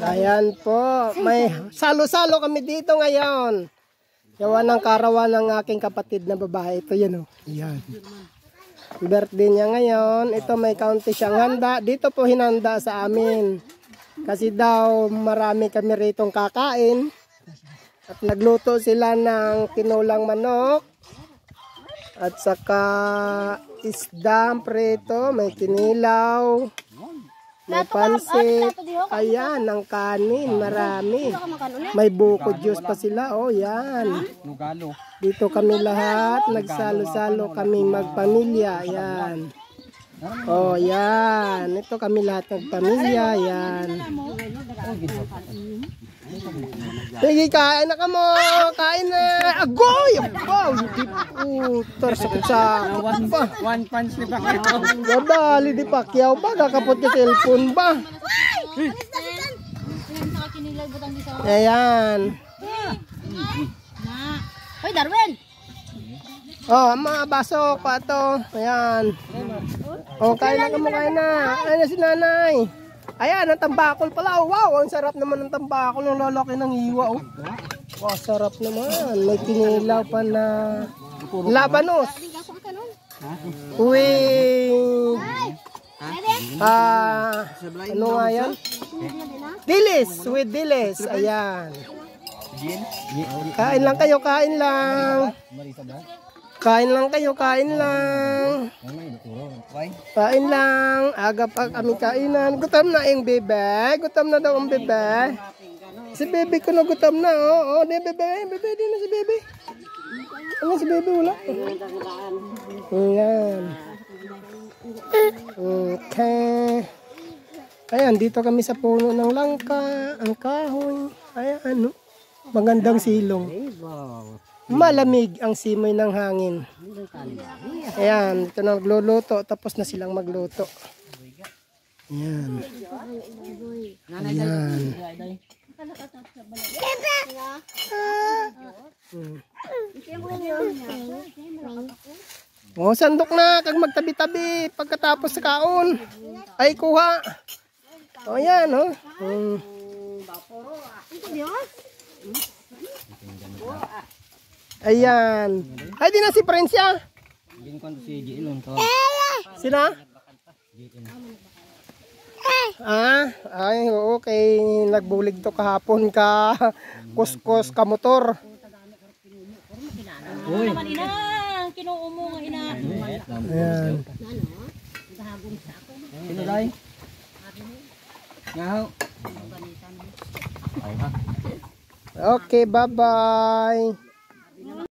Ayan po. May salo-salo kami dito ngayon. Gawa ng karawan ng aking kapatid na babae. Ito yan o. Ayan. Birthday niya ngayon. Ito may kaunti siyang handa. Dito po hinanda sa amin. Kasi daw marami kami ritong kakain. At nagluto sila ng kinulang manok. At saka isdang prito. May kinilaw. May pansit. Ayan, ang kanin. Marami. May buko juice pa sila. Oh, yan. Dito kami lahat. Nagsalo-salo kami magpamilya. Ayan. Oh, yan. Ito kami lahat magpamilya. Ayan. Sige, kain na ka mo. Kain na. Agoy! Wow! Sakit sa one punch ni Pacquiao. Wadali di Pacquiao ba? Kakapot yung cellphone ba? Ayan. Hoy, Darwin! Oh, mga baso pa to. Ayan. Oh, kain na ka mo, kain na. Ayan na si nanay. Ayan, ang tambakol pala. Wow, ang sarap naman ng tambakol. Ang lalaki ng hiwa. Oh. Wow, sarap naman. May kinilaw pa na labanos. With ano nga yan? Dilis, with dilis. Ayan. Kain lang kayo, kain lang. Kain lang kayo, kain lang. Kain lang. Aga pa kami kainan. Gutom na yung bebe. Gutom na daw ang bebe. Si bebe ko na gutom na. Oh, di bebe. Bebe, di na si bebe. Ano si bebe? Wala. Ayan. Okay. Ayan, dito kami sa puno ng langka. Ang kahoy. Ayan, ano. Magandang silong. Malamig ang simoy ng hangin. Ayan, ito na nagluluto. Tapos na silang magluto. Ayan. Ayan. Oh, sandok na. Kag magtabi-tabi. Pagkatapos sa kaon. Ay, kuha. O, ayan, oh. Ayan. Ay, di na si Prensya. Sina? Ay, okay. Nagbulig to kahapon ka. Kuskus ka motor. Uy. Kinuo mo nga ina. Ayan. Sino day? Ngaw. Okay, bye-bye.